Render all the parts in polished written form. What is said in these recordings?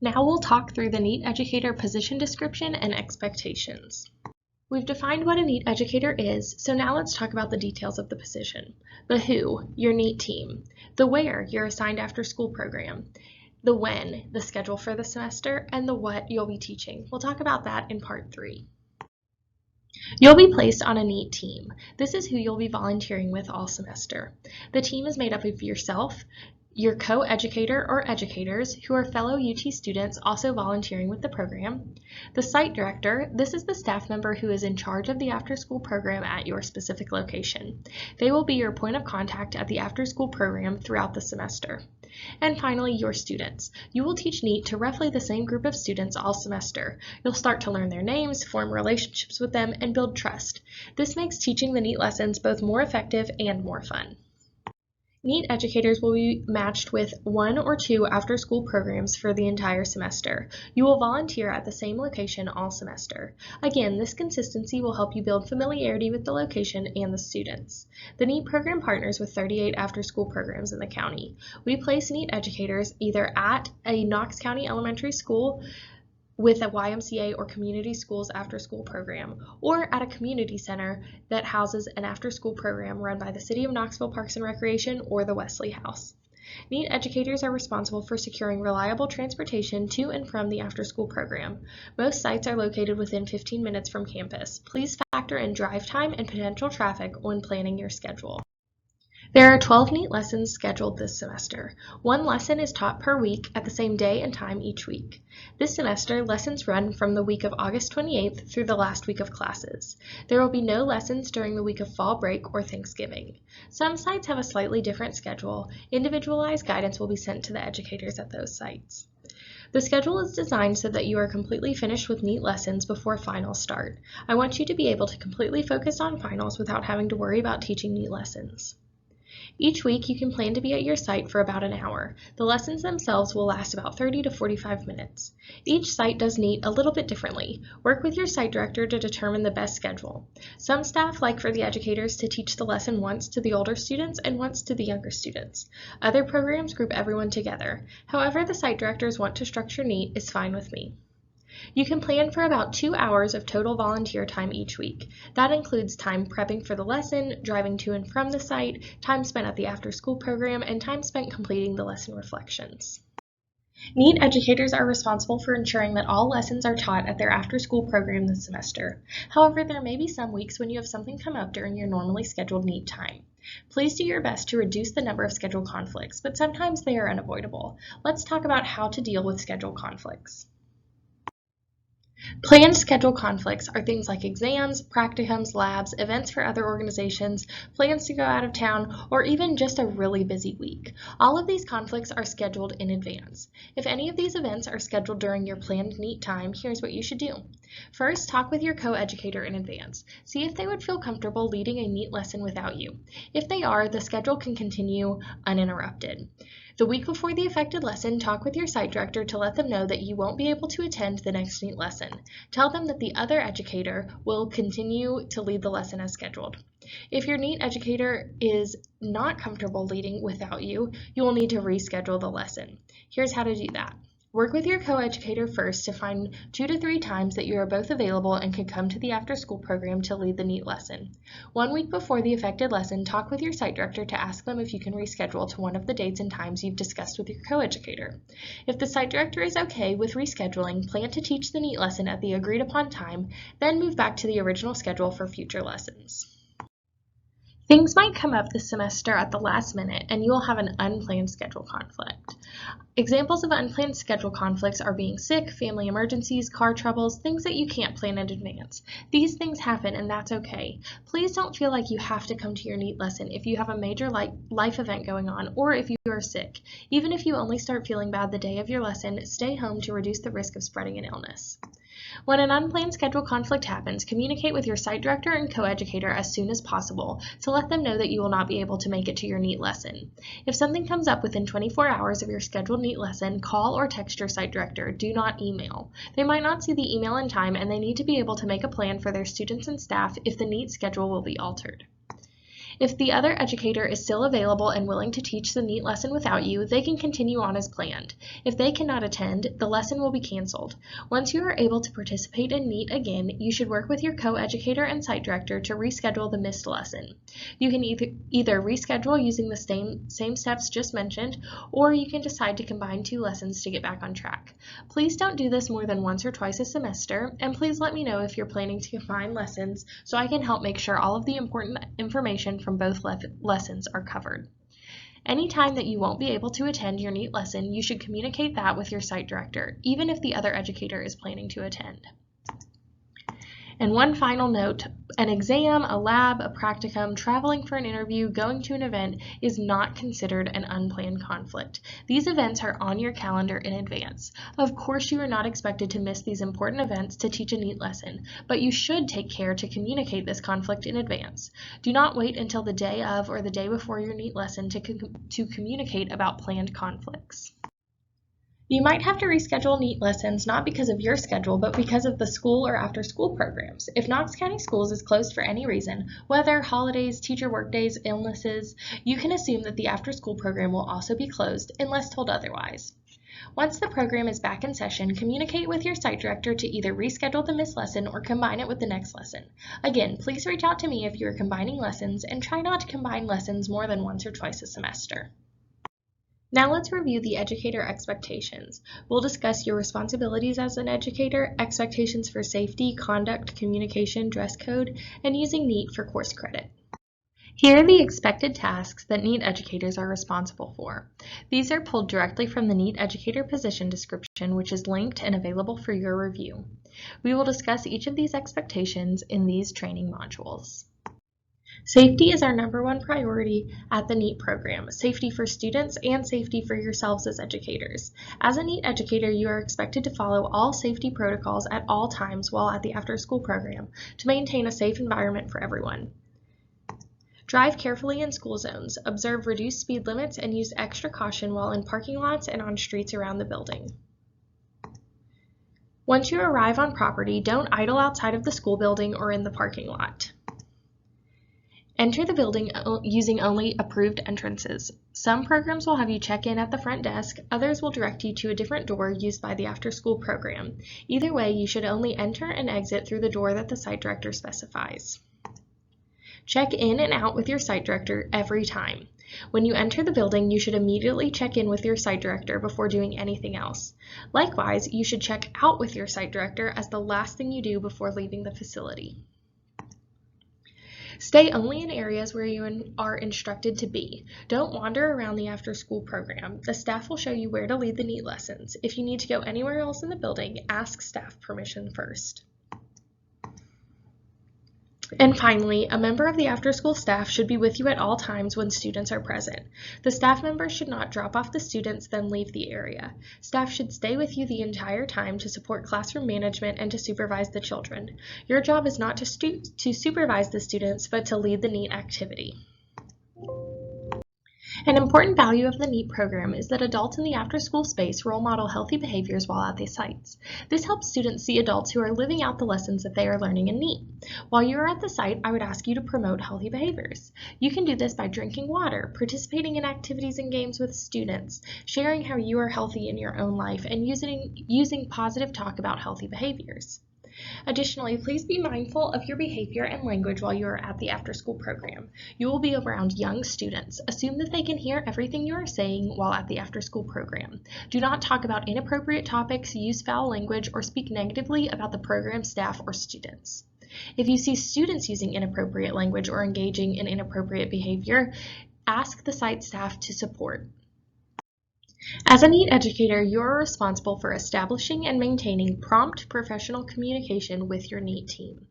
Now we'll talk through the N.E.A.T educator position description and expectations. We've defined what a N.E.A.T educator is, so now let's talk about the details of the position. The who, your N.E.A.T team. The where, your assigned after-school program. The when, the schedule for the semester, and the what you'll be teaching. We'll talk about that in part 3. You'll be placed on a N.E.A.T team. This is who you'll be volunteering with all semester. The team is made up of yourself, your co-educator or educators who are fellow UT students also volunteering with the program. The site director, this is the staff member who is in charge of the after-school program at your specific location. They will be your point of contact at the after-school program throughout the semester. And finally, your students. You will teach N.E.A.T to roughly the same group of students all semester. You'll start to learn their names, form relationships with them, and build trust. This makes teaching the N.E.A.T lessons both more effective and more fun. N.E.A.T educators will be matched with 1 or 2 after-school programs for the entire semester. You will volunteer at the same location all semester. Again, this consistency will help you build familiarity with the location and the students. The N.E.A.T program partners with 38 after-school programs in the county. We place N.E.A.T educators either at a Knox County elementary school with a YMCA or community schools after-school program, or at a community center that houses an after-school program run by the City of Knoxville Parks and Recreation or the Wesley House. N.E.A.T educators are responsible for securing reliable transportation to and from the after-school program. Most sites are located within 15 minutes from campus. Please factor in drive time and potential traffic when planning your schedule. There are 12 N.E.A.T lessons scheduled this semester. 1 lesson is taught per week at the same day and time each week. This semester, lessons run from the week of August 28th through the last week of classes. There will be no lessons during the week of fall break or Thanksgiving. Some sites have a slightly different schedule. Individualized guidance will be sent to the educators at those sites. The schedule is designed so that you are completely finished with N.E.A.T lessons before finals start. I want you to be able to completely focus on finals without having to worry about teaching N.E.A.T lessons. Each week you can plan to be at your site for about an hour. The lessons themselves will last about 30 to 45 minutes. Each site does N.E.A.T a little bit differently. Work with your site director to determine the best schedule. Some staff like for the educators to teach the lesson once to the older students and once to the younger students. Other programs group everyone together. However the site directors want to structure N.E.A.T is fine with me. You can plan for about 2 hours of total volunteer time each week. That includes time prepping for the lesson, driving to and from the site, time spent at the after-school program, and time spent completing the lesson reflections. N.E.A.T educators are responsible for ensuring that all lessons are taught at their after-school program this semester. However, there may be some weeks when you have something come up during your normally scheduled N.E.A.T time. Please do your best to reduce the number of schedule conflicts, but sometimes they are unavoidable. Let's talk about how to deal with schedule conflicts. Planned schedule conflicts are things like exams, practicums, labs, events for other organizations, plans to go out of town, or even just a really busy week. All of these conflicts are scheduled in advance. If any of these events are scheduled during your planned N.E.A.T time, here's what you should do. First, talk with your co-educator in advance. See if they would feel comfortable leading a N.E.A.T lesson without you. If they are, the schedule can continue uninterrupted. The week before the affected lesson, talk with your site director to let them know that you won't be able to attend the next N.E.A.T lesson. Tell them that the other educator will continue to lead the lesson as scheduled. If your N.E.A.T educator is not comfortable leading without you, you will need to reschedule the lesson. Here's how to do that. Work with your co-educator first to find 2 to 3 times that you are both available and can come to the after-school program to lead the N.E.A.T lesson. 1 week before the affected lesson, talk with your site director to ask them if you can reschedule to one of the dates and times you've discussed with your co-educator. If the site director is okay with rescheduling, plan to teach the N.E.A.T lesson at the agreed upon time, then move back to the original schedule for future lessons. Things might come up this semester at the last minute and you will have an unplanned schedule conflict. Examples of unplanned schedule conflicts are being sick, family emergencies, car troubles, things that you can't plan in advance. These things happen and that's okay. Please don't feel like you have to come to your N.E.A.T lesson if you have a major life event going on or if you are sick. Even if you only start feeling bad the day of your lesson, stay home to reduce the risk of spreading an illness. When an unplanned schedule conflict happens, communicate with your site director and co-educator as soon as possible to let them know that you will not be able to make it to your N.E.A.T lesson. If something comes up within 24 hours of your scheduled N.E.A.T lesson, call or text your site director. Do not email. They might not see the email in time and they need to be able to make a plan for their students and staff if the N.E.A.T schedule will be altered. If the other educator is still available and willing to teach the NEAT lesson without you, they can continue on as planned. If they cannot attend, the lesson will be canceled. Once you are able to participate in NEAT again, you should work with your co-educator and site director to reschedule the missed lesson. You can either reschedule using the same steps just mentioned, or you can decide to combine 2 lessons to get back on track. Please don't do this more than once or twice a semester, and please let me know if you're planning to combine lessons so I can help make sure all of the important information from both lessons are covered. Any time that you won't be able to attend your NEAT lesson, you should communicate that with your site director, even if the other educator is planning to attend. And one final note, an exam, a lab, a practicum, traveling for an interview, going to an event is not considered an unplanned conflict. These events are on your calendar in advance. Of course, you are not expected to miss these important events to teach a NEAT lesson, but you should take care to communicate this conflict in advance. Do not wait until the day of or the day before your NEAT lesson to communicate about planned conflicts. You might have to reschedule NEAT lessons not because of your schedule, but because of the school or after-school programs. If Knox County Schools is closed for any reason, weather, holidays, teacher workdays, illnesses, you can assume that the after-school program will also be closed unless told otherwise. Once the program is back in session, communicate with your site director to either reschedule the missed lesson or combine it with the next lesson. Again, please reach out to me if you are combining lessons, and try not to combine lessons more than once or twice a semester. Now let's review the educator expectations. We'll discuss your responsibilities as an educator, expectations for safety, conduct, communication, dress code, and using NEAT for course credit. Here are the expected tasks that NEAT educators are responsible for. These are pulled directly from the NEAT educator position description, which is linked and available for your review. We will discuss each of these expectations in these training modules. Safety is our #1 priority at the NEAT program, safety for students and safety for yourselves as educators. As a NEAT educator, you are expected to follow all safety protocols at all times while at the after-school program to maintain a safe environment for everyone. Drive carefully in school zones, observe reduced speed limits, and use extra caution while in parking lots and on streets around the building. Once you arrive on property, don't idle outside of the school building or in the parking lot. Enter the building using only approved entrances. Some programs will have you check in at the front desk, others will direct you to a different door used by the after-school program. Either way, you should only enter and exit through the door that the site director specifies. Check in and out with your site director every time. When you enter the building, you should immediately check in with your site director before doing anything else. Likewise, you should check out with your site director as the last thing you do before leaving the facility. Stay only in areas where you are instructed to be. Don't wander around the after-school program. The staff will show you where to lead the NEAT lessons. If you need to go anywhere else in the building, ask staff permission first. And finally, a member of the after-school staff should be with you at all times when students are present. The staff member should not drop off the students, then leave the area. Staff should stay with you the entire time to support classroom management and to supervise the children. Your job is not to supervise the students, but to lead the NEAT activity. An important value of the NEAT program is that adults in the after-school space role model healthy behaviors while at the sites. This helps students see adults who are living out the lessons that they are learning in NEAT. While you are at the site, I would ask you to promote healthy behaviors. You can do this by drinking water, participating in activities and games with students, sharing how you are healthy in your own life, and using positive talk about healthy behaviors. Additionally, please be mindful of your behavior and language while you are at the after-school program. You will be around young students. Assume that they can hear everything you are saying while at the after-school program. Do not talk about inappropriate topics, use foul language, or speak negatively about the program staff or students. If you see students using inappropriate language or engaging in inappropriate behavior, ask the site staff to support. As a NEAT educator, you are responsible for establishing and maintaining prompt professional communication with your NEAT team.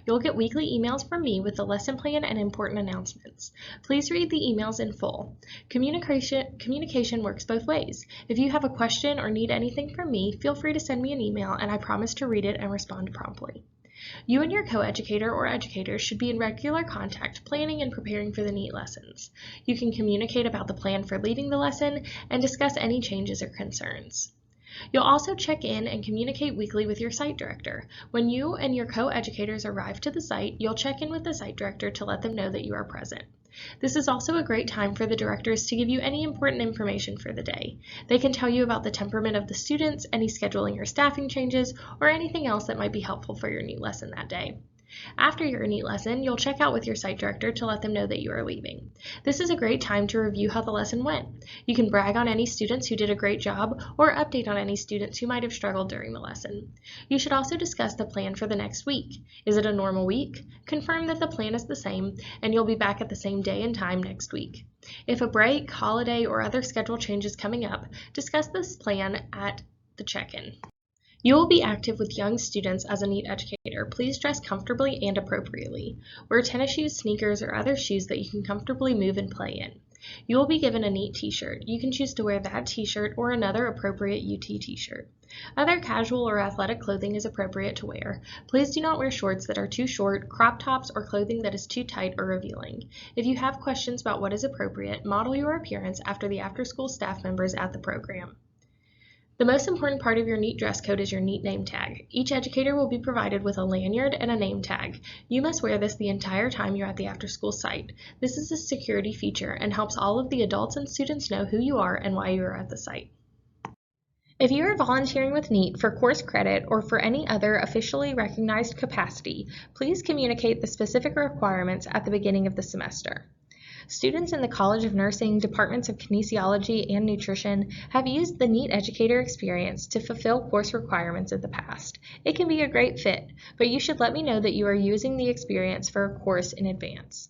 You'll get weekly emails from me with the lesson plan and important announcements. Please read the emails in full. Communication works both ways. If you have a question or need anything from me, feel free to send me an email and I promise to read it and respond promptly. You and your co-educator or educators should be in regular contact, planning and preparing for the NEAT lessons. You can communicate about the plan for leading the lesson and discuss any changes or concerns. You'll also check in and communicate weekly with your site director. When you and your co-educators arrive to the site, you'll check in with the site director to let them know that you are present. This is also a great time for the directors to give you any important information for the day. They can tell you about the temperament of the students, any scheduling or staffing changes, or anything else that might be helpful for your NEAT lesson that day. After your NEAT lesson, you'll check out with your site director to let them know that you are leaving. This is a great time to review how the lesson went. You can brag on any students who did a great job or update on any students who might have struggled during the lesson. You should also discuss the plan for the next week. Is it a normal week? Confirm that the plan is the same and you'll be back at the same day and time next week. If a break, holiday, or other schedule change is coming up, discuss this plan at the check-in. You will be active with young students as a NEAT educator. Please dress comfortably and appropriately. Wear tennis shoes, sneakers, or other shoes that you can comfortably move and play in. You will be given a NEAT t-shirt. You can choose to wear that t-shirt or another appropriate UT t-shirt. Other casual or athletic clothing is appropriate to wear. Please do not wear shorts that are too short, crop tops, or clothing that is too tight or revealing. If you have questions about what is appropriate, model your appearance after the after-school staff members at the program. The most important part of your NEAT dress code is your NEAT name tag. Each educator will be provided with a lanyard and a name tag. You must wear this the entire time you're at the after-school site. This is a security feature and helps all of the adults and students know who you are and why you are at the site. If you are volunteering with NEAT for course credit or for any other officially recognized capacity, please communicate the specific requirements at the beginning of the semester. Students in the College of Nursing, departments of kinesiology and nutrition have used the NEAT educator experience to fulfill course requirements in the past. It can be a great fit, but you should let me know that you are using the experience for a course in advance.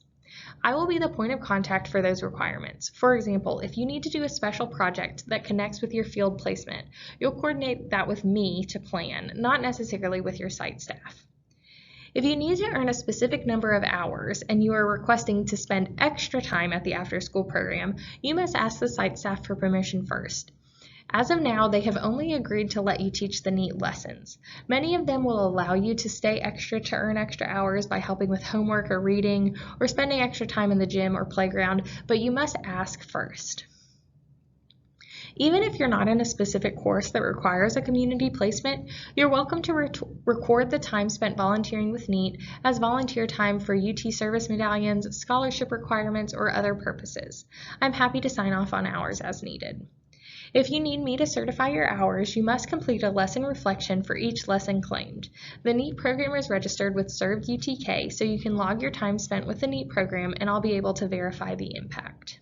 I will be the point of contact for those requirements. For example, if you need to do a special project that connects with your field placement, you'll coordinate that with me to plan, not necessarily with your site staff. If you need to earn a specific number of hours and you are requesting to spend extra time at the after-school program, you must ask the site staff for permission first. As of now, they have only agreed to let you teach the NEAT lessons. Many of them will allow you to stay extra to earn extra hours by helping with homework or reading or spending extra time in the gym or playground, but you must ask first. Even if you're not in a specific course that requires a community placement, you're welcome to record the time spent volunteering with NEAT as volunteer time for UT service medallions, scholarship requirements, or other purposes. I'm happy to sign off on hours as needed. If you need me to certify your hours, you must complete a lesson reflection for each lesson claimed. The NEAT program is registered with Serve UTK, so you can log your time spent with the NEAT program and I'll be able to verify the impact.